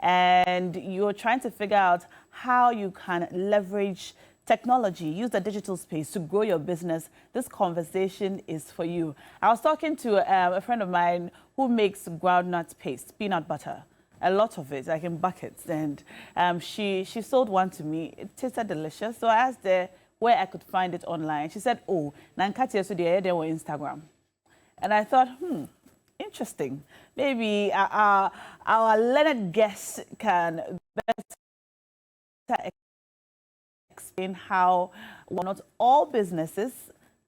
and you're trying to figure out how you can leverage technology, use the digital space to grow your business, this conversation is for you. I was talking to a friend of mine who makes groundnut paste, peanut butter, a lot of it, like in buckets, and she sold one to me. It tasted delicious, so I asked her where I could find it online. She said, oh, Nankati Sudia, they were Instagram. And I thought, interesting. Maybe our learned guest can better explain how not all businesses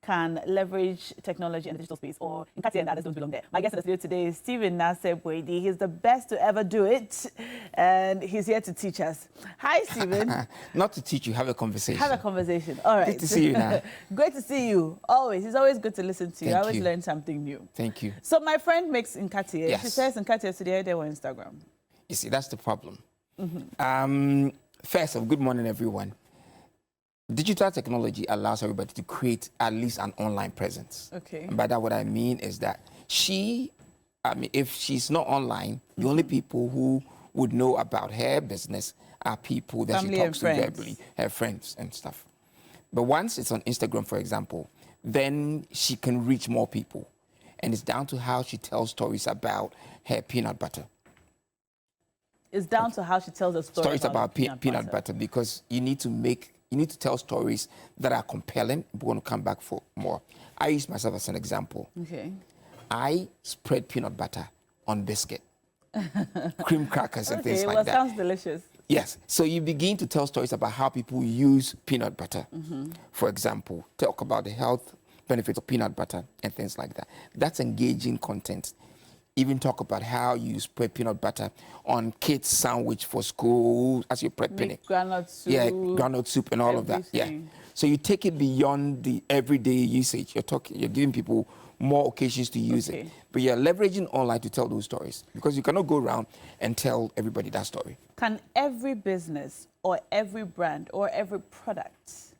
can leverage technology and digital space, or in Katia and others don't belong there. My guest in the studio today is Stephen Nasser-Boadi. He's the best to ever do it, and he's here to teach us. Hi, Stephen. Not to teach you, have a conversation. Have a conversation. All right. Good to see you now. Great to see you. Always. It's always good to listen to you. I always learn something new. Thank you. So my friend makes Nkatie. Yes. She says Nkatie today they were Instagram. You see, that's the problem. First off, good morning, everyone. Digital technology allows everybody to create at least an online presence. Okay. And by that, what I mean is that if she's not online, the only people who would know about her business are people that Family she talks to friends. verbally, her friends and stuff. But once it's on Instagram, for example, then she can reach more people. And it's down to how she tells stories about her peanut butter. It's down to how she tells a story Stories about peanut butter, because you need to tell stories that are compelling. We're going to come back for more. I use myself as an example. Okay. I spread peanut butter on biscuit, cream crackers and things like that. that. Sounds delicious. Yes. So you begin to tell stories about how people use peanut butter. For example, talk about the health benefits of peanut butter and things like that. That's engaging content. Even talk about how you spread peanut butter on kids' sandwich for school as you prepping it. Groundnut soup. Yeah, groundnut soup and all of that. Yeah. So you take it beyond the everyday usage. You're giving people more occasions to use it. But you're leveraging online to tell those stories, because you cannot go around and tell everybody that story. Can every business or every brand or every product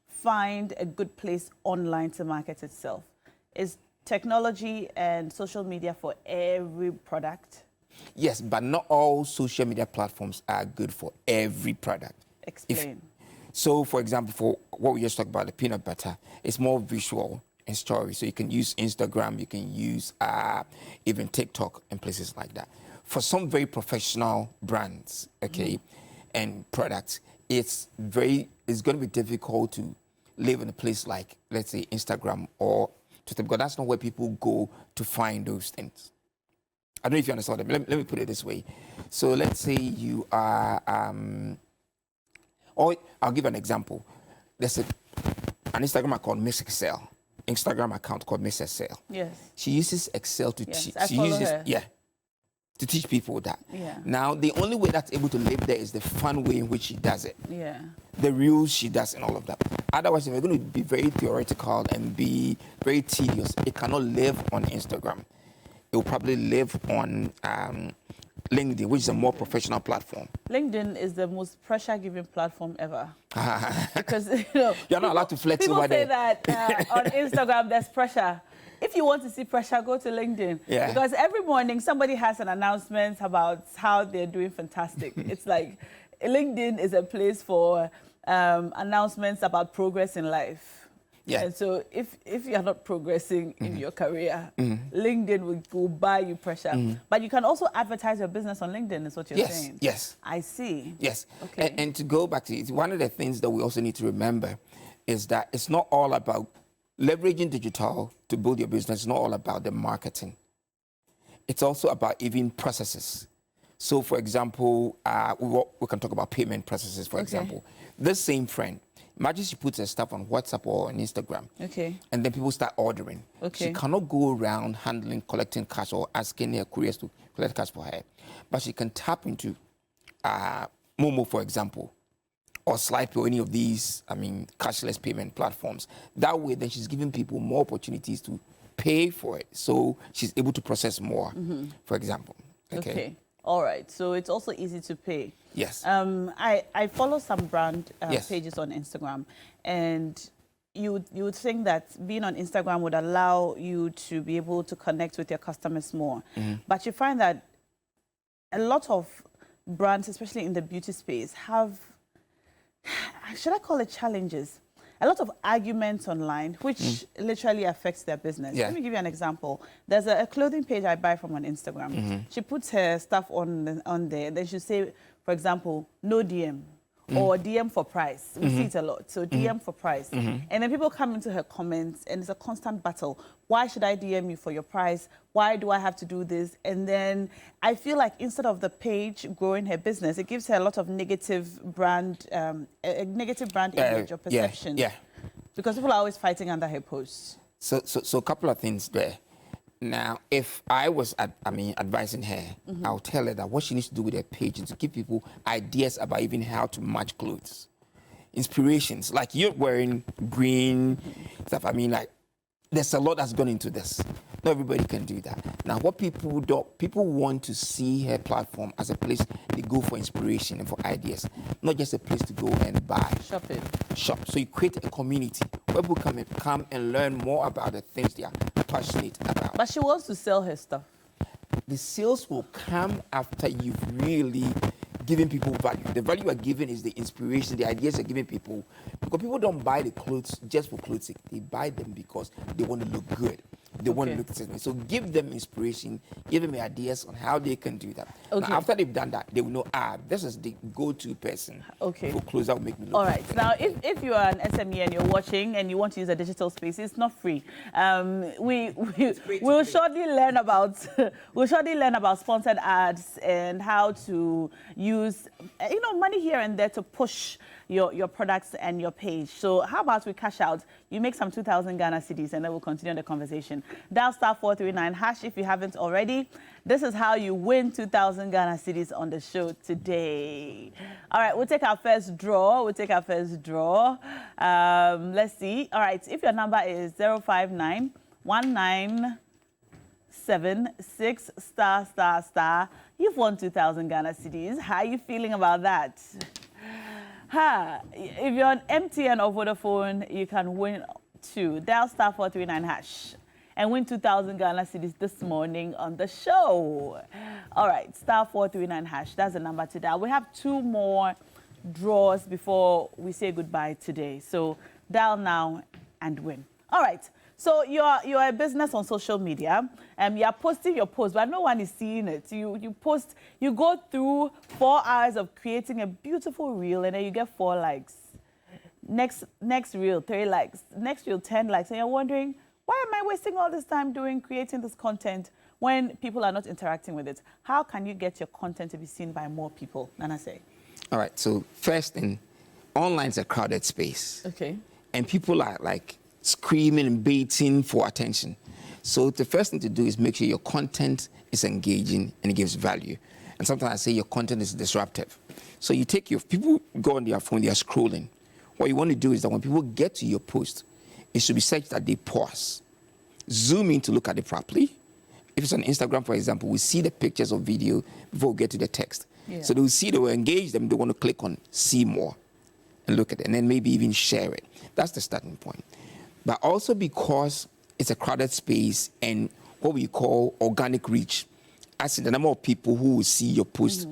find a good place online to market itself? Is technology and social media for every product? Yes, but not all social media platforms are good for every product. Explain. So, for example, for what we just talked about, the peanut butter, it's more visual and story. So you can use Instagram, you can use even TikTok and places like that. For some very professional brands, and products, it's going to be difficult to live in a place like, let's say, Instagram or Twitter, because that's not where people go to find those things. I don't know if you understand that. Let me put it this way. So let's say you are, or I'll give an example. There's an Instagram account, Miss Excel. Instagram account called Miss Excel. Yes. She uses Excel to yes, teach. I follow her. Yeah, to teach people that. Yeah. Now, the only way that's able to live there is the fun way in which she does it. Yeah. The rules she does and all of that. Otherwise, if you're going to be very theoretical and be very tedious, it cannot live on Instagram. It will probably live on LinkedIn, which is a more professional platform. LinkedIn is the most pressure-giving platform ever. Because you're not allowed to flex over there. People say that on Instagram there's pressure. If you want to see pressure, go to LinkedIn. Yeah. Because every morning somebody has an announcement about how they're doing fantastic. It's like LinkedIn is a place for announcements about progress in life. Yeah. And so if you're not progressing in your career, LinkedIn will buy you pressure. But you can also advertise your business on LinkedIn, is what you're saying. Yes. I see. Yes. Okay. And to go back to it, one of the things that we also need to remember is that it's not all about leveraging digital to build your business. It's not all about the marketing. It's also about even processes. So, for example, we can talk about payment processes, for example. This same friend, imagine she puts her stuff on WhatsApp or on Instagram. Okay. And then people start ordering. Okay. She cannot go around collecting cash or asking her couriers to collect cash for her. But she can tap into Momo, for example, or Slipe or any of these, cashless payment platforms. That way, then she's giving people more opportunities to pay for it. So she's able to process more, for example. Okay. All right. So it's also easy to pay. Yes. I follow some brand pages on Instagram, and you would think that being on Instagram would allow you to be able to connect with your customers more. But you find that a lot of brands, especially in the beauty space, have, should I call it challenges? A lot of arguments online, which literally affects their business. Yeah. Let me give you an example. There's a clothing page I buy from on Instagram. She puts her stuff on there. Then she say, for example, no DM. Or DM for price. We see it a lot. So DM for price. And then people come into her comments and it's a constant battle. Why should I DM you for your price? Why do I have to do this? And then I feel like instead of the page growing her business, it gives her a lot of negative brand, a negative brand image or perception. Yeah. Because people are always fighting under her posts. So a couple of things there. Now, if I was, advising her, I'll tell her that what she needs to do with her page is to give people ideas about even how to match clothes, inspirations. Like you're wearing green stuff. There's a lot that's gone into this. Not everybody can do that. Now, what people want to see her platform as a place they go for inspiration and for ideas, not just a place to go and buy. Shop. So you create a community where people come and learn more about the things they are passionate about. But she wants to sell her stuff. The sales will come after you've really given people value. The value you are giving is the inspiration, the ideas you're giving people. Because people don't buy the clothes just for clothes sake. They buy them because they want to look good. They want to look certain. So give them inspiration, give them ideas on how they can do that. Okay. Now, after they've done that, they will know, this is the go-to person for clothes that will make me look All right. good. Now, if you are an SME and you're watching and you want to use a digital space, it's not free. We'll shortly learn about sponsored ads and how to use money here and there to push your products and your page. So how about we cash out? You make some 2,000 Ghana cedis and then we'll continue the conversation. Dial *439# if you haven't already. This is how you win 2,000 Ghana cedis on the show today. All right, we'll take our first draw. Let's see. All right, if your number is 0591976***, you've won 2,000 Ghana cedis. How are you feeling about that? If you're on MTN or Vodafone, you can win too. Dial *439# and win 2,000 Ghana cedis this morning on the show. All right, *439#. That's the number to dial. We have 2 more draws before we say goodbye today. So dial now and win. All right. So you're a business on social media, and you're posting your post, but no one is seeing it. You post, you go through 4 hours of creating a beautiful reel, and then you get 4 likes. Next reel, 3 likes. Next reel, 10 likes, and you're wondering, why am I wasting all this time creating this content when people are not interacting with it? How can you get your content to be seen by more people? Nana say. All right. So first thing, online is a crowded space. Okay. And people are like screaming and baiting for attention. So the first thing to do is make sure your content is engaging and it gives value. And sometimes I say your content is disruptive. So you take people go on their phone, they are scrolling. What you want to do is that when people get to your post, it should be such that they pause, zoom in to look at it properly. If it's on Instagram, for example, we see the pictures or video before we get to the text. Yeah. So they will see, they will engage them, they want to click on see more and look at it, and then maybe even share it. That's the starting point. But also because it's a crowded space and what we call organic reach, as in the number of people who will see your post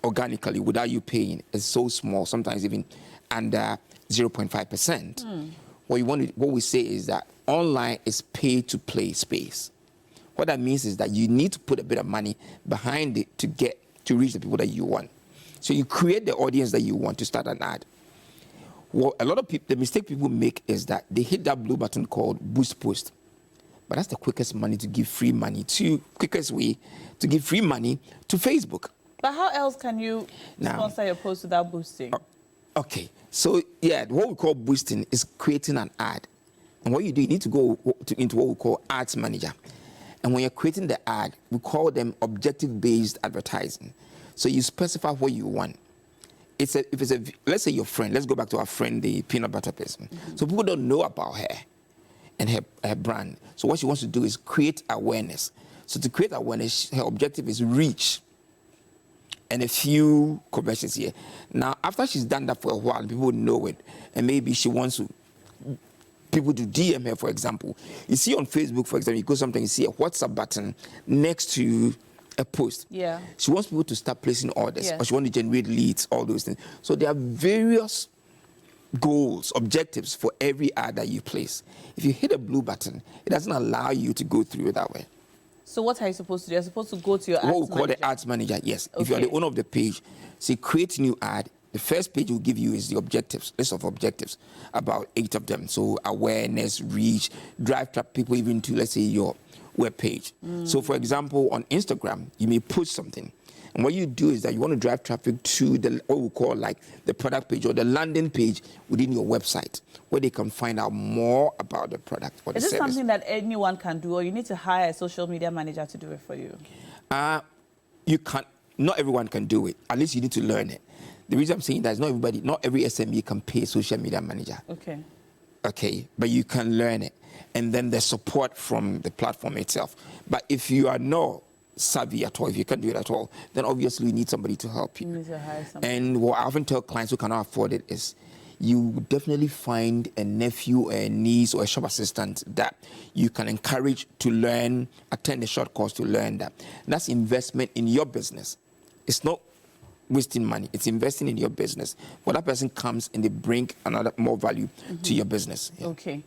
organically without you paying is so small, sometimes even under 0.5%. What we say is that online is pay to play space. What that means is that you need to put a bit of money behind it to reach the people that you want. So you create the audience that you want to start an ad. Well, a lot of people, the mistake people make is that they hit that blue button called boost post. But that's the quickest way to give free money to Facebook. But how else can you sponsor your post without boosting? Okay. So, what we call boosting is creating an ad. And what you do, you need to go into what we call ads manager. And when you're creating the ad, we call them objective-based advertising. So you specify what you want. Let's say your friend, let's go back to our friend, the peanut butter person. So people don't know about her and her brand. So what she wants to do is create awareness. So to create awareness, her objective is reach and a few conversions here. Now, after she's done that for a while, people know it, and maybe she wants people to DM her, for example. You see on Facebook, for example, you go something, you see a WhatsApp button next to a post. Yeah. She wants people to start placing orders, Yes. or she wants to generate leads, all those things. So there are various goals, objectives for every ad that you place. If you hit a blue button, it doesn't allow you to go through it that way. So what are you supposed to do? You're supposed to go to your What we ads call manager. the ads manager, yes. If you're the Okay. owner of the page, say create new ad. The first page will give you is the objectives, list of objectives, about 8 of them. So awareness, reach, drive people even to, let's say, your web page. So for example, on Instagram, you may post something. And what you do is that you want to drive traffic to the what we call like the product page or the landing page within your website, where they can find out more about the product or the Is this service. something that anyone can do, or you need to hire a social media manager to do it for you? You can't. Not everyone can do it. At least you need to learn it. The reason I'm saying that is not every SME can pay a social media manager. Okay. Okay, but you can learn it, and then the support from the platform itself. But if you are not savvy at all, if you can't do it at all, then obviously you need somebody to help you. You need to hire somebody. And what I often tell clients who cannot afford it is, you definitely find a nephew, or a niece, or a shop assistant that you can encourage to learn, attend a short course to learn that. And that's investment in your business. It's not wasting money. It's investing in your business. When that person comes and they bring another more value to your business. Yeah. Okay.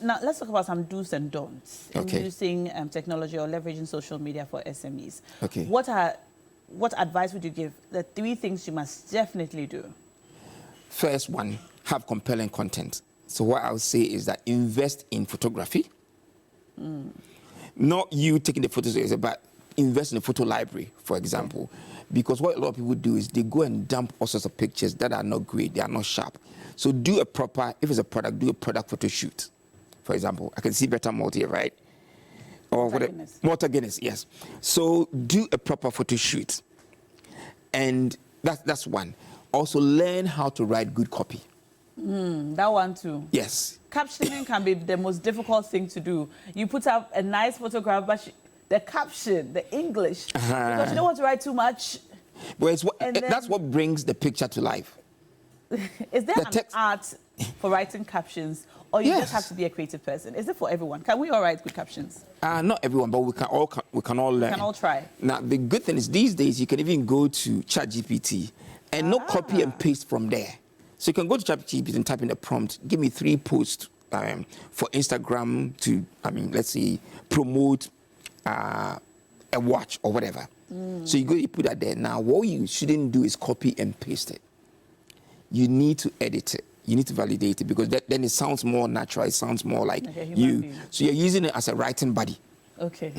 Now, let's talk about some do's and don'ts in Okay. using technology or leveraging social media for SMEs. Okay. What advice would you give? The 3 things you must definitely do. First one, have compelling content. So what I would say is that invest in photography. Not you taking the photos, but invest in a photo library, for example. Because what a lot of people do is they go and dump all sorts of pictures that are not great, they are not sharp. So do a proper, if it's a product, do a product photo shoot. For example, I can see better multi, right? Or Walter whatever. Guinness. Walter Guinness, yes. So do a proper photo shoot. And that's one. Also learn how to write good copy. That one too. Yes. Captioning can be the most difficult thing to do. You put up a nice photograph, but the caption, the English, because you don't want to write too much. But it's And then- that's what brings the picture to life. Is there The an text- art for writing captions, or you Yes. just have to be a creative person? Is it for everyone? Can we all write good captions? Not everyone, but we can all learn. We can all try. Now the good thing is these days you can even go to ChatGPT and not copy and paste from there. So you can go to ChatGPT and type in a prompt. Give me 3 posts for Instagram to, let's say, promote a watch or whatever. So you put that there. Now what you shouldn't do is copy and paste it. You need to edit it. You need to validate it, because then it sounds more natural. It sounds more like Like a human you. being. So you're using it as a writing buddy. Okay.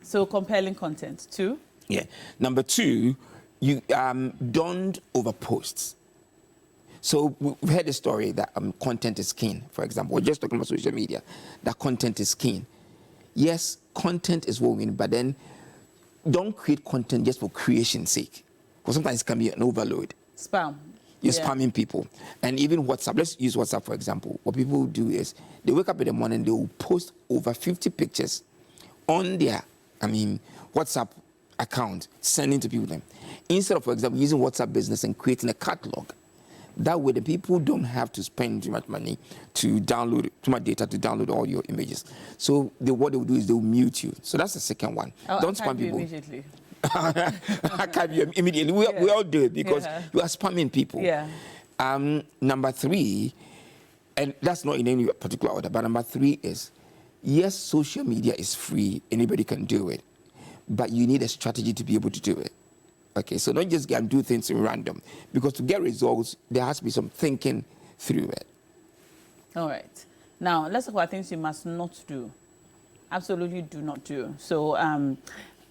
So compelling content. 2. Yeah. Number 2, you don't overpost. So we've heard the story that content is king. For example, we're just talking about social media. That content is king. Yes, content is what we need, but then don't create content just for creation's sake, because sometimes it can be an overload. Spam. You're Yeah. spamming people. And even WhatsApp, let's use WhatsApp for example. What people do is they wake up in the morning, they will post over 50 pictures on their, WhatsApp account, sending to people then. Instead of, for example, using WhatsApp Business and creating a catalog. That way the people don't have to spend too much money to download, too much data to download all your images. So what they will do is they will mute you. So that's the second one. Don't spam people. Immediately. Archive you immediately. We all do it because you are spamming people. Yeah. Number 3, and that's not in any particular order, but number 3 is, yes, social media is free. Anybody can do it. But you need a strategy to be able to do it. Okay, so don't just go and do things in random. Because to get results, there has to be some thinking through it. All right. Now, let's talk about things you must not do. Absolutely do not do. So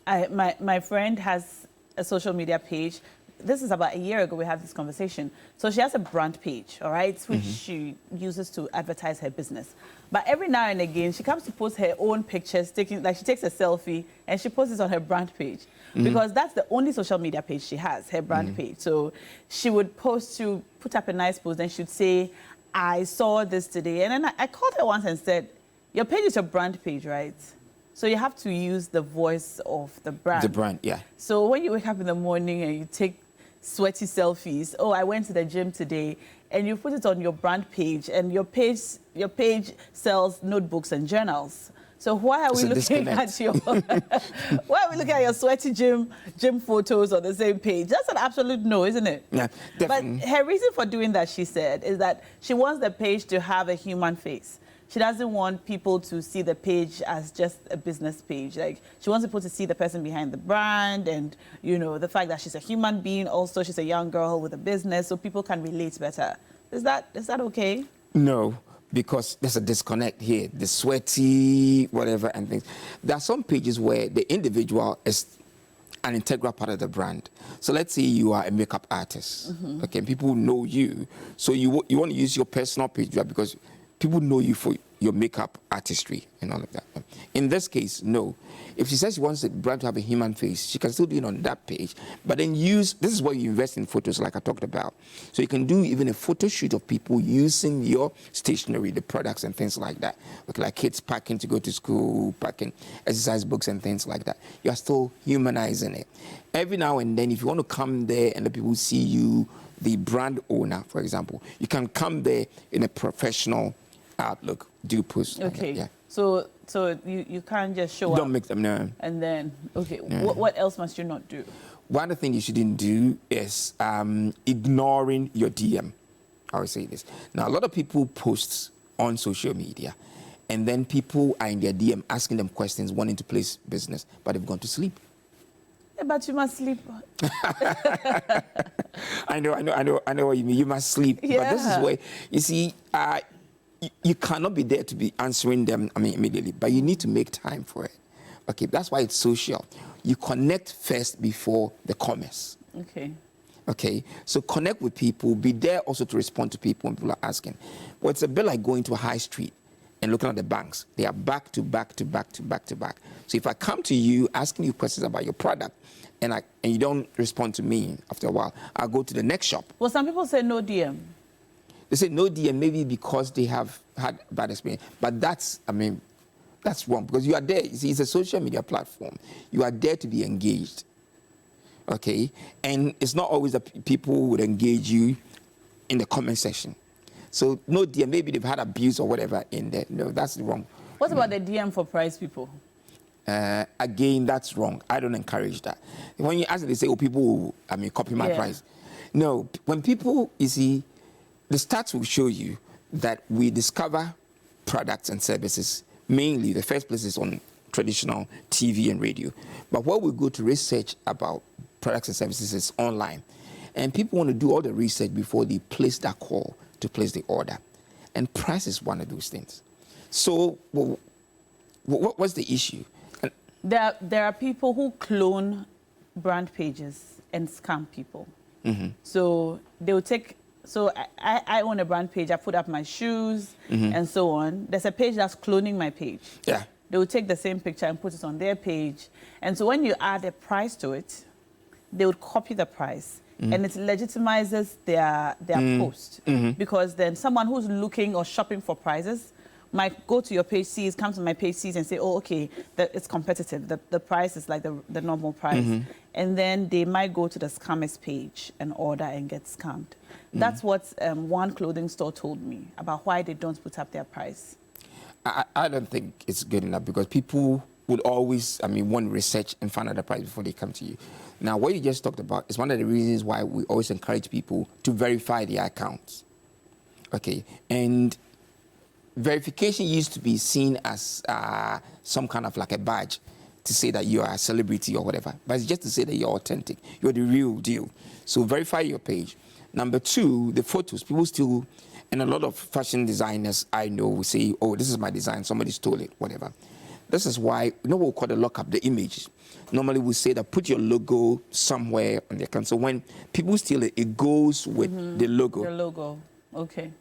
my friend has a social media page. This is about a year ago we had this conversation. So she has a brand page, all right, which she uses to advertise her business. But every now and again, she comes to post her own pictures, she takes a selfie and she posts it on her brand page. Because that's the only social media page she has, her brand page. So she would put up a nice post and she'd say, I saw this today. And then I called her once and said, your page is your brand page, right? So you have to use the voice of the brand. The brand, yeah. So when you wake up in the morning and you take sweaty selfies, oh, I went to the gym today, and you put it on your brand page, and your page sells notebooks and journals. So why are we It's a looking at your why are we looking at your sweaty gym photos on the same page? That's an absolute no, isn't it? Yeah, definitely. But her reason for doing that, she said, is that she wants the page to have a human face. She doesn't want people to see the page as just a business page. Like, she wants people to see the person behind the brand and, you know, the fact that she's a human being. Also, she's a young girl with a business, so people can relate better. Is that okay? No, because there's a disconnect here. The sweaty, whatever, and things. There are some pages where the individual is an integral part of the brand. So let's say you are a makeup artist, okay, people know you. So you want to use your personal page because people know you for your makeup artistry and all of that. In this case, no. If she says she wants the brand to have a human face, she can still do it on that page, but then this is where you invest in photos like I talked about. So you can do even a photo shoot of people using your stationery, the products and things like that. Okay, like kids packing to go to school, packing exercise books and things like that. You are still humanizing it. Every now and then, if you want to come there and the people see you, the brand owner, for example, you can come there in a professional outlook, do post. Okay. Yeah. So you can't just show Don't up. make them know. And then, okay, No. what else must you not do? One of the things you shouldn't do is ignoring your DM. I would say this. Now, a lot of people post on social media, and then people are in their DM asking them questions, wanting to place business, but they've gone to sleep. Yeah, but you must sleep. I know what you mean. You must sleep. Yeah. But this is where, you see, you cannot be there to be answering them, immediately, but you need to make time for it. Okay, that's why it's social. You connect first before the commerce. Okay. Okay, so connect with people, be there also to respond to people when people are asking. But it's a bit like going to a high street and looking at the banks. They are back to back to back to back to back. So if I come to you asking you questions about your product and you don't respond to me after a while, I'll go to the next shop. Well, some people say no DM. They say no DM, maybe because they have had bad experience. But that's wrong because you are there. You see, it's a social media platform. You are there to be engaged. Okay? And it's not always that people would engage you in the comment section. So no DM, maybe they've had abuse or whatever in there. No, that's wrong. What about the DM for price people? Again, that's wrong. I don't encourage that. When you ask, they say, oh, people will, copy my price. No, when people, you see, the stats will show you that we discover products and services, mainly the first place is on traditional TV and radio. But where we go to research about products and services is online. And people want to do all the research before they place that call to place the order. And price is one of those things. So what's the issue? There are people who clone brand pages and scam people. So they will take... So I own a brand page. I put up my shoes and so on. There's a page that's cloning my page. Yeah. They will take the same picture and put it on their page. And so when you add a price to it, they would copy the price. And it legitimizes their post. Because then someone who's looking or shopping for prices might go to your page, come to my page, and say, oh, okay, it's competitive. The price is like the normal price. And then they might go to the scammers page and order and get scammed. That's what one clothing store told me about why they don't put up their price. I don't think it's good enough because people would always, want to research and find out the price before they come to you. Now, what you just talked about is one of the reasons why we always encourage people to verify their accounts. Okay, and verification used to be seen as some kind of like a badge to say that you are a celebrity or whatever, but it's just to say that you're authentic, you're the real deal. So verify your page. Number two, the photos. People still, and a lot of fashion designers I know will say, oh, this is my design, somebody stole it, whatever. This is why, what we call the lockup, the image. Normally we say that put your logo somewhere on the account. So when people steal it, it goes with the logo. The logo, okay.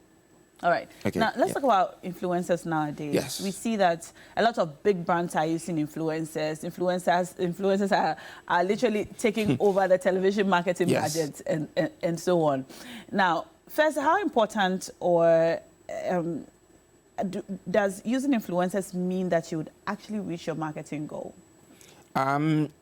All right. Okay, now, let's talk about influencers nowadays. Yes. We see that a lot of big brands are using influencers. Influencers are literally taking over the television marketing budgets and so on. Now, first, how important or does using influencers mean that you would actually reach your marketing goal?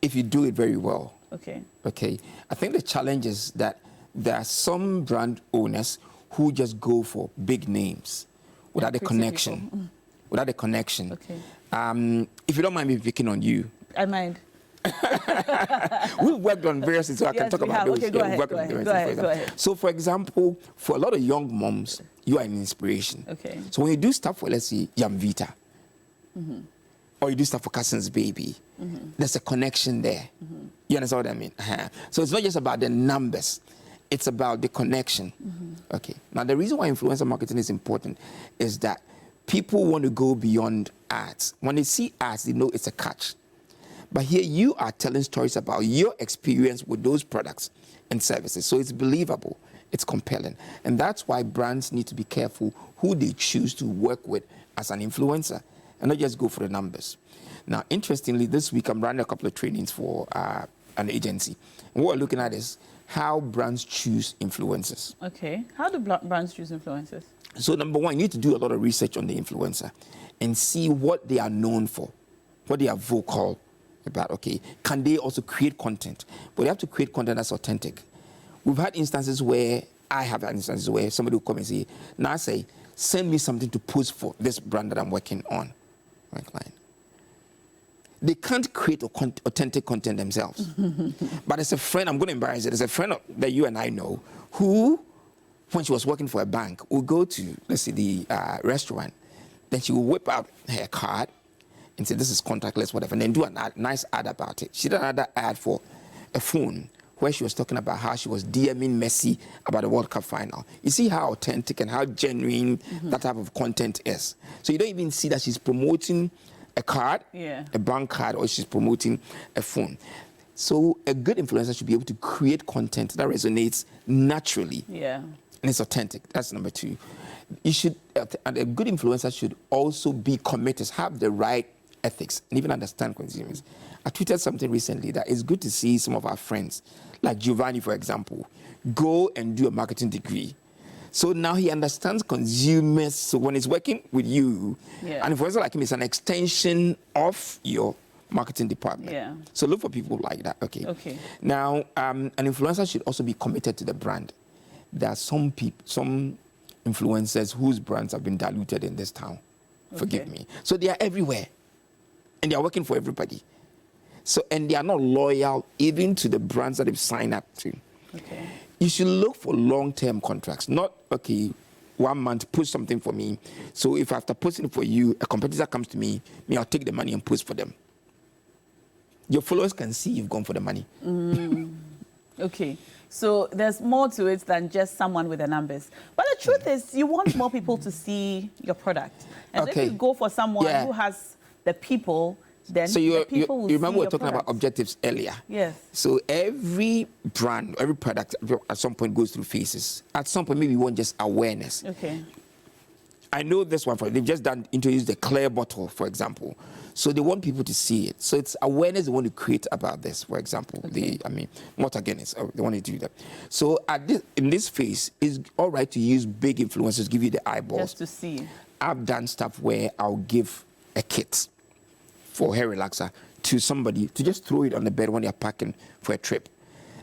If you do it very well. Okay. Okay. I think the challenge is that there are some brand owners who just go for big names without a connection. without a connection. Okay. If you don't mind me picking on you. I mind. We've worked on various things, so I can talk about those. Okay, go ahead. So, for example, for a lot of young moms, you are an inspiration. Okay. So when you do stuff for, let's say, Yamvita, or you do stuff for Cousin's Baby, there's a connection there. You understand what I mean? So it's not just about the numbers. It's about the connection. Okay. Now, the reason why influencer marketing is important is that people want to go beyond ads. When they see ads, they know it's a catch. But here you are telling stories about your experience with those products and services. So it's believable, it's compelling. And that's why brands need to be careful who they choose to work with as an influencer and not just go for the numbers. Now, interestingly, this week I'm running a couple of trainings for an agency. And what we're looking at is how brands choose influencers. Okay. How do brands choose influencers? So number one, you need to do a lot of research on the influencer and see what they are known for, what they are vocal about. Okay, can they also create content? But they have to create content that's authentic. We've had instances where somebody will come and say, now say, send me something to post for this brand that I'm working on, my client. They can't create authentic content themselves. But as a friend, I'm going to embarrass it. As a friend that you and I know, who, when she was working for a bank, would go to, let's say, the restaurant, then she will whip out her card and say, this is contactless, whatever, and then do a nice ad about it. She did another ad for a phone where she was talking about how she was DMing Messi about the World Cup final. You see how authentic and how genuine that type of content is. So you don't even see that she's promoting a card, a bank card, or she's promoting a phone. So a good influencer should be able to create content that resonates naturally. And it's authentic. That's number two. You should, and a good influencer should also be committed, have the right ethics, and even understand consumers. I tweeted something recently that it's good to see some of our friends, like Giovanni, for example, go and do a marketing degree. So now he understands consumers. So when he's working with you, an influencer like him is an extension of your marketing department. So look for people like that. Okay. Now, an influencer should also be committed to the brand. There are some people, some influencers whose brands have been diluted in this town. Forgive me. So they are everywhere. And they are working for everybody. So, and they are not loyal even to the brands that they've signed up to. You should look for long-term contracts, not, 1 month, post something for me. So if after posting for you, a competitor comes to me, I'll take the money and post for them. Your followers can see you've gone for the money. Okay. So there's more to it than just someone with the numbers. But the truth is, you want more people to see your product. And if you go for someone who has the people, then the people will see. You remember we were talking about objectives earlier? Yes. So every brand, every product at some point goes through phases. At some point, maybe we want just awareness. I know this one, they've just introduced the clear bottle, for example. So they want people to see it. So it's awareness they want to create about this, for example. Water Guinness, they want to do that. So in this phase, it's all right to use big influencers, give you the eyeballs. Just to see. I've done stuff where I'll give a kit for hair relaxer to somebody to just throw it on the bed when they're packing for a trip.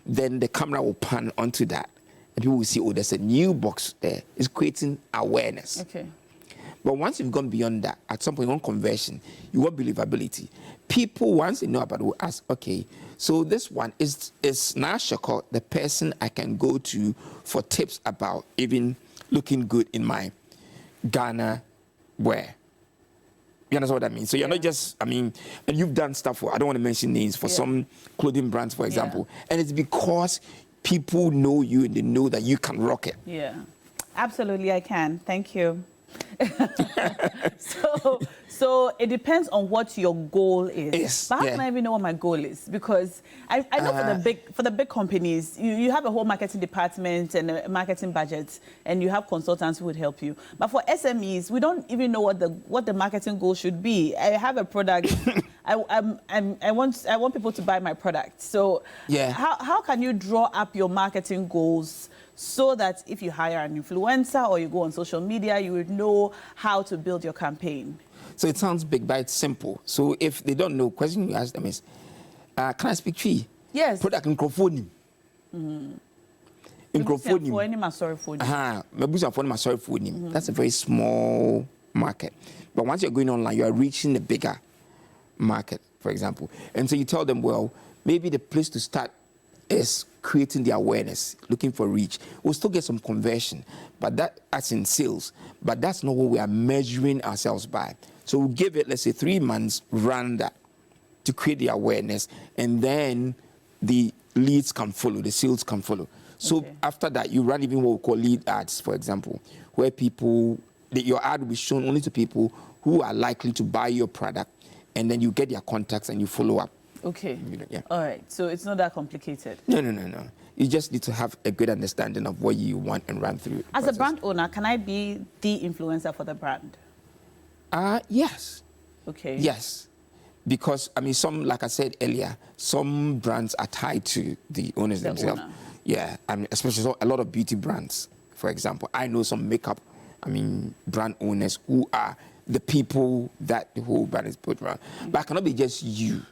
Then the camera will pan onto that. And people will see, oh, there's a new box there. It's creating awareness. But once you've gone beyond that, at some point, you want conversion, you want believability. People, once they know about it, will ask, so this one is now Shoko, the person I can go to for tips about even looking good in my Ghana wear. You understand what I mean? So you're not just, and you've done stuff for, I don't want to mention names, for some clothing brands, for example. And it's because people know you and they know that you can rock it. Absolutely, I can. Thank you. So it depends on what your goal is. But how can I even know what my goal is? Because I know for the big companies, you have a whole marketing department and a marketing budget, and you have consultants who would help you. But for SMEs, we don't even know what the marketing goal should be. I have a product. I want people to buy my product. So how can you draw up your marketing goals so that if you hire an influencer or you go on social media, you would know how to build your campaign? So it sounds big, but it's simple. So if they don't know, question you ask them is, can I speak Twi? Yes. Product microphone. Microphone. That's a very small market. But once you're going online, you are reaching a bigger market, for example. And so you tell them, well, maybe the place to start is creating the awareness, looking for reach. We'll still get some conversion, but that's in sales. But that's not what we are measuring ourselves by. So we'll give it, let's say, 3 months, run that to create the awareness, and then the leads can follow, the sales can follow. So after that, you run even what we call lead ads, for example, where your ad will be shown only to people who are likely to buy your product, and then you get their contacts and you follow up. Okay. Yeah. All right. So it's not that complicated. No. You just need to have a good understanding of what you want and run through. As a brand owner, can I be the influencer for the brand? Yes. Okay. Yes. Because, I mean, like I said earlier, some brands are tied to the owners themselves. Owner. Yeah. I mean, especially a lot of beauty brands, for example. I know some makeup, brand owners who are the people that the whole brand is put around. But it cannot be just you.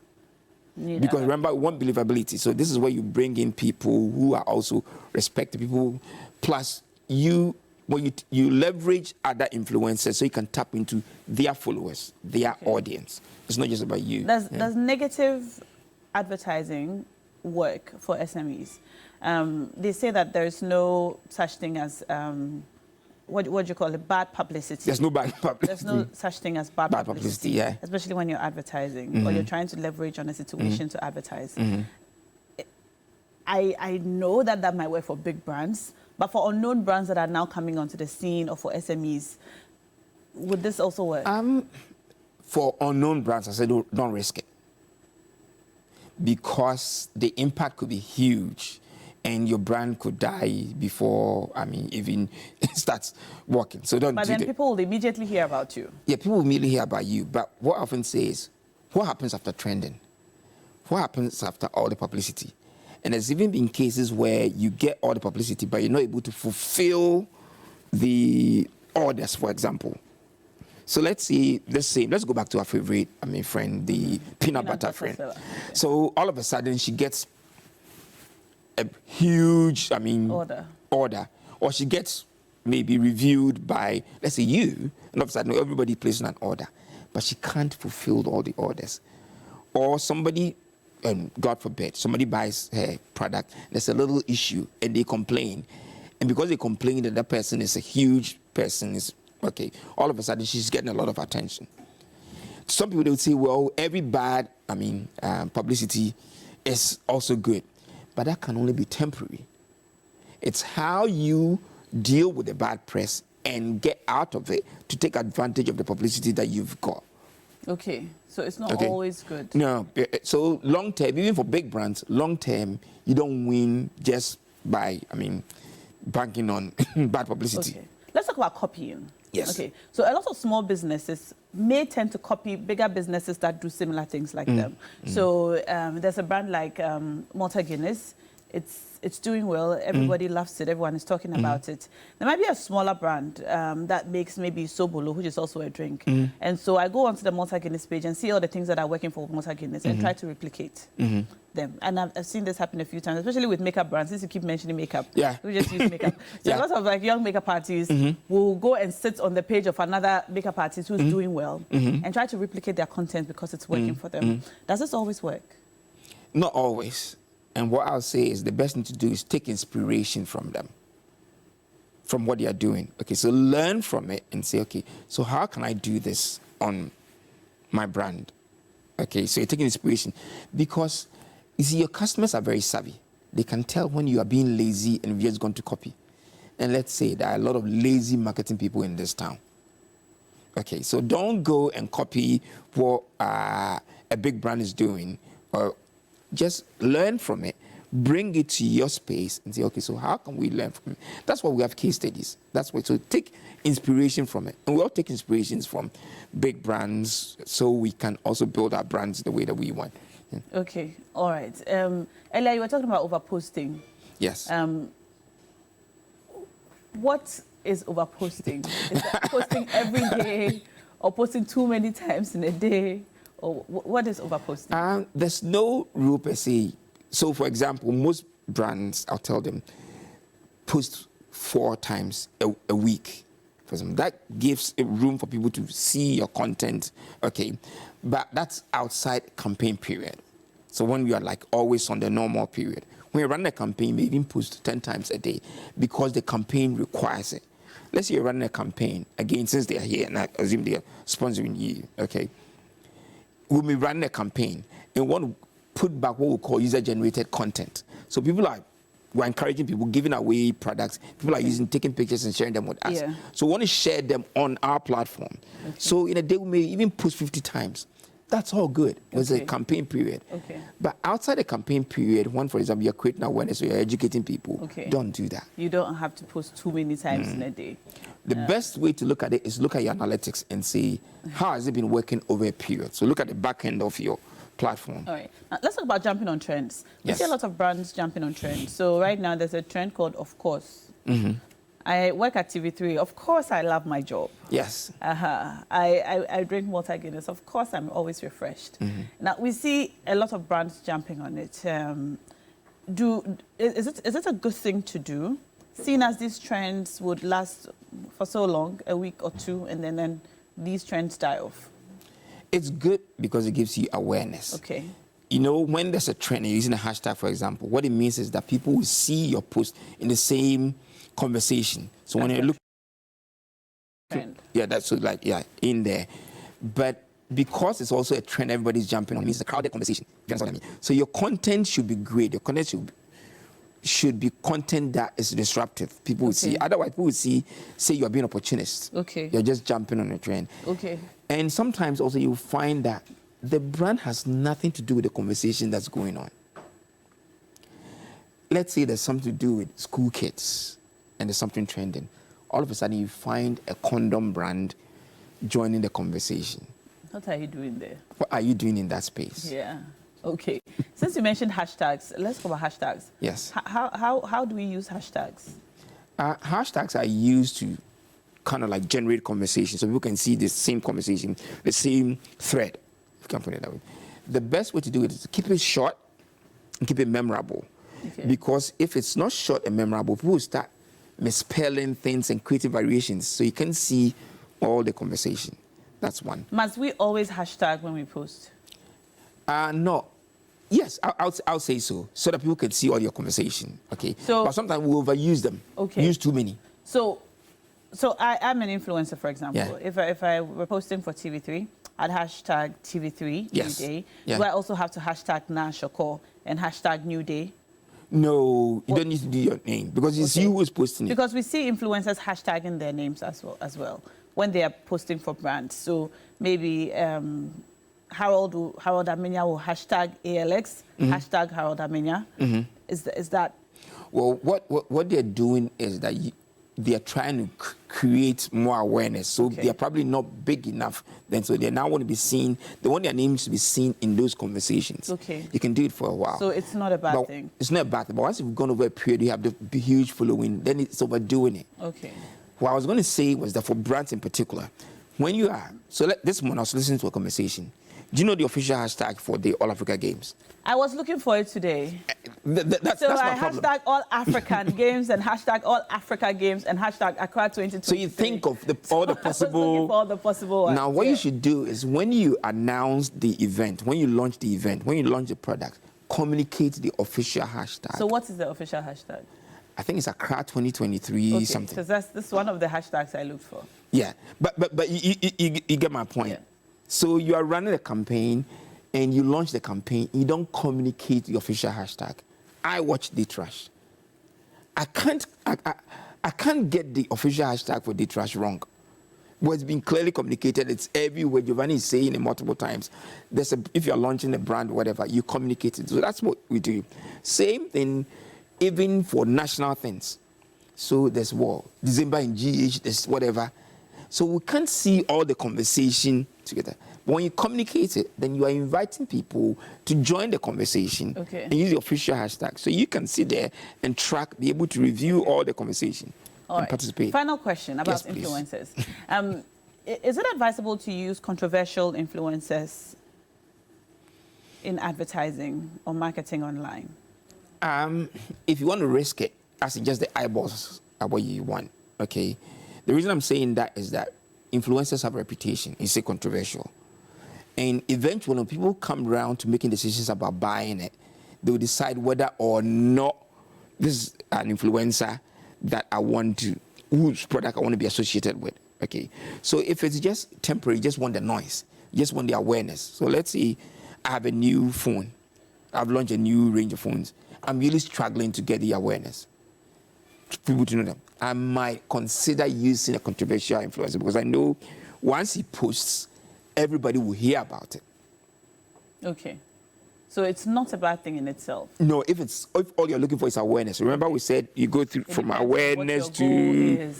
Because remember, we want believability. So this is where you bring in people who are also respected people. Plus, you leverage other influencers so you can tap into their followers, their audience. It's not just about you. Does negative advertising work for SMEs? They say that there is no such thing as what do you call it? Bad publicity. There's no bad publicity. There's no such thing as bad publicity, yeah. Especially when you're advertising or you're trying to leverage on a situation to advertise. I know that might work for big brands, but for unknown brands that are now coming onto the scene or for SMEs, would this also work? For unknown brands, I said don't risk it, because the impact could be huge. And your brand could die before, even it starts working. So don't do that. But then people will immediately hear about you. Yeah, people will immediately hear about you. But what I often say is, what happens after trending? What happens after all the publicity? And there's even been cases where you get all the publicity, but you're not able to fulfill the orders, for example. So let's go back to our favorite, friend, the peanut butter friend. Yeah. So all of a sudden she gets a huge, order. Or she gets maybe reviewed by, let's say, you, and all of a sudden everybody places an order, but she can't fulfill all the orders. Or somebody, God forbid, somebody buys her product, there's a little issue, and they complain. And because they complain that that person is a huge person, all of a sudden she's getting a lot of attention. Some people, they would say, well, every bad, publicity is also good. But that can only be temporary. It's how you deal with the bad press and get out of it to take advantage of the publicity that you've got. Okay, so it's not always good. No, so long term, even for big brands, long term, you don't win just by, banking on bad publicity. Okay, let's talk about copying. Yes. Okay, so a lot of small businesses may tend to copy bigger businesses that do similar things like them. So there's a brand like Malta Guinness. It's doing well. Everybody loves it. Everyone is talking about it. There might be a smaller brand that makes maybe Sobolo, which is also a drink. And so I go onto the Malta Guinness page and see all the things that are working for Malta Guinness and try to replicate them. And I've seen this happen a few times, especially with makeup brands. Since you keep mentioning makeup, we just use makeup. So a lot of young makeup artists will go and sit on the page of another makeup artist who's doing well and try to replicate their content because it's working for them. Does this always work? Not always. And what I'll say is the best thing to do is take inspiration from them, from what they are doing. Okay, so learn from it and say, okay, so how can I do this on my brand? Okay, so you're taking inspiration. Because, you see, your customers are very savvy. They can tell when you are being lazy and you're just going to copy. And let's say there are a lot of lazy marketing people in this town. Okay, so don't go and copy what a big brand is doing, or just learn from it, bring it to your space and say, okay, so how can we learn from it? That's why we have case studies. That's why, so take inspiration from it. And we all take inspirations from big brands so we can also build our brands the way that we want. Yeah. Okay, all right. Earlier you were talking about overposting. Yes. What is overposting? Is that posting every day or posting too many times in a day? Or what is overposting? There's no rule per se. So, for example, most brands, I'll tell them, post 4 times a week for example. That gives a room for people to see your content, okay? But that's outside campaign period. So when we are like always on the normal period, when you run a campaign, you even post 10 times a day because the campaign requires it. Let's say you're running a campaign, again, since they are here, and I assume they are sponsoring you, okay? When we run a campaign, and want to put back what we call user-generated content. So we're encouraging people, giving away products. People are taking pictures and sharing them with us. Yeah. So we want to share them on our platform. Okay. So in a day, we may even post 50 times. That's all good. It was a campaign period. Okay. But outside the campaign period, when, for example, you're creating awareness or you're educating people, don't do that. You don't have to post too many times in a day. The best way to look at it is look at your analytics and see how has it been working over a period. So look at the back end of your platform. All right. Now, let's talk about jumping on trends. We see a lot of brands jumping on trends. So right now there's a trend called Of Course. I work at TV3. Of course, I love my job. Yes. I drink water Guinness. Of course, I'm always refreshed. Now, we see a lot of brands jumping on it. Is it a good thing to do, seeing as these trends would last for so long, a week or two, and then these trends die off? It's good because it gives you awareness. Okay. You know, when there's a trend, you're using a hashtag, for example, what it means is that people will see your post in the same conversation. So when you look, that's in there. But because it's also a trend, everybody's jumping on. It means it's a crowded conversation. You understand what I mean? So your content should be great. Your content should be content that is disruptive. People will see. Otherwise, people will say you're being opportunist. Okay. You're just jumping on a trend. Okay. And sometimes also you find that the brand has nothing to do with the conversation that's going on. Let's say there's something to do with school kids and there's something trending. All of a sudden you find a condom brand joining the conversation. What are you doing there? What are you doing in that space? Yeah. Okay. Since you mentioned hashtags, let's talk about hashtags. Yes. How do we use hashtags? Hashtags are used to kind of like generate conversation so people can see the same conversation, the same thread, if you can put it that way. The best way to do it is to keep it short and keep it memorable. Okay. Because if it's not short and memorable, people will start misspelling things and creating variations so you can see all the conversation. That's one. Must we always hashtag when we post? No. Yes, I'll say so that people can see all your conversation. Okay. So, but sometimes we overuse them. Okay. Use too many. So I'm an influencer, for example. Yeah. If I were posting for TV3, I'd hashtag TV3 New Day. Yeah. Do I also have to hashtag Nash Okoh and hashtag New Day? No, you don't need to do your name because it's you who's posting it. Because we see influencers hashtagging their names as well when they are posting for brands. So maybe Harold Amenya will hashtag ALX, hashtag Harold Amenya. Is that? Well, what they're doing is that they are trying to create more awareness. So they are probably not big enough. So they now want to be seen. They want their names to be seen in those conversations. Okay. You can do it for a while. So it's not a bad thing. It's not a bad thing. But once you've gone over a period, you have the huge following, then it's overdoing it. Okay. What I was going to say was that for brands in particular, when you are... this morning I was listening to a conversation. Do you know the official hashtag for the All Africa Games? I was looking for it today. That's my problem. Hashtag All African Games and hashtag All Africa Games and hashtag Accra 2023. So you think of all the possible... I was looking for all the possible ones. Now, what you should do is when you announce the event, when you launch the event, when you launch the product, communicate the official hashtag. So what is the official hashtag? I think it's Accra 2023 something. Because this is one of the hashtags I looked for. Yeah, but you get my point. Yeah. So you are running a campaign and you launch the campaign, you don't communicate the official hashtag. I watch D-Trash. I can't get the official hashtag for D-Trash wrong. But it's been clearly communicated. It's everywhere. Giovanni is saying it multiple times. If you're launching a brand, whatever, you communicate it. So that's what we do. Same thing, even for national things. So there's December in GH, there's whatever. So we can't see all the conversation together. But when you communicate it, then you are inviting people to join the conversation and use the official hashtag. So you can sit there and track, be able to review all the conversation and participate. Final question about influencers. Is it advisable to use controversial influencers in advertising or marketing online? If you want to risk it, as in just the eyeballs are what you want, okay? The reason I'm saying that is that influencers have a reputation. It's a controversial. And eventually, when people come around to making decisions about buying it, they will decide whether or not this is an influencer that I want to, whose product I want to be associated with. Okay. So if it's just temporary, you just want the noise, you just want the awareness. So let's say I have a new phone. I've launched a new range of phones. I'm really struggling to get the awareness. People to know them. I might consider using a controversial influencer because I know once he posts, everybody will hear about it. Okay. So it's not a bad thing in itself. No, if all you're looking for is awareness. Remember we said you go through from awareness to,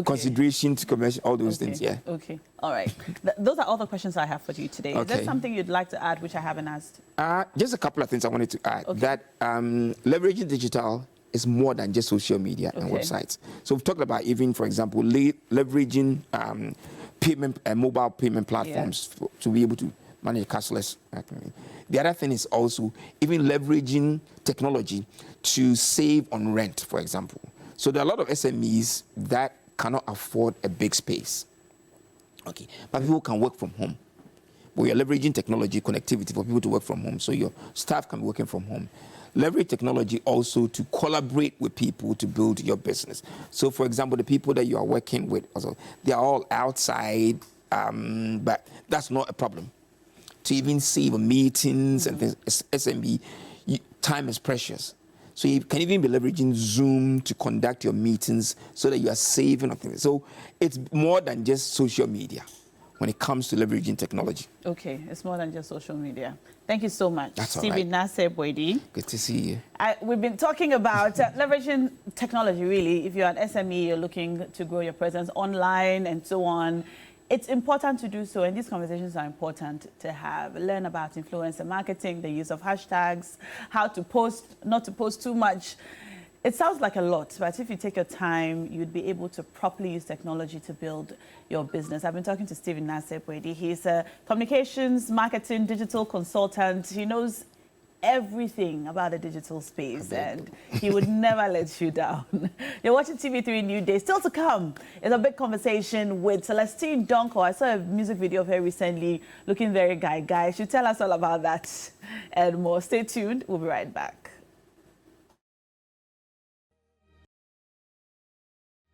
consideration to commercial, all those things, yeah. Okay, all right. Those are all the questions I have for you today. Is there something you'd like to add which I haven't asked? Just a couple of things I wanted to add. That leveraging digital is more than just social media and websites. So we've talked about even, for example, leveraging mobile payment platforms to be able to manage cashless. The other thing is also even leveraging technology to save on rent, for example. So there are a lot of SMEs that cannot afford a big space. Okay, but people can work from home. But you're leveraging technology, connectivity for people to work from home. So your staff can be working from home. Leverage technology also to collaborate with people to build your business. So, for example, the people that you are working with, also, they are all outside, but that's not a problem. To even save meetings and things, SMB, time is precious. So you can even be leveraging Zoom to conduct your meetings so that you are saving on things. So it's more than just social media when it comes to leveraging technology. Okay, it's more than just social media. Thank you so much. That's Stephen Nasser Boydi. Good to see you. We've been talking about leveraging technology, really. If you're an SME, you're looking to grow your presence online and so on. It's important to do so, and these conversations are important to have. Learn about influencer marketing, the use of hashtags, how to post, not to post too much. It sounds like a lot, but if you take your time, you'd be able to properly use technology to build your business. I've been talking to Stephen Nasser Boydi. He's a communications, marketing, digital consultant. He knows everything about the digital space, and he would never let you down. You're watching TV3 New Day. Still to come is a big conversation with Celestine Donkor. I saw a music video of her recently looking very guy. She'll tell us all about that and more. Stay tuned. We'll be right back.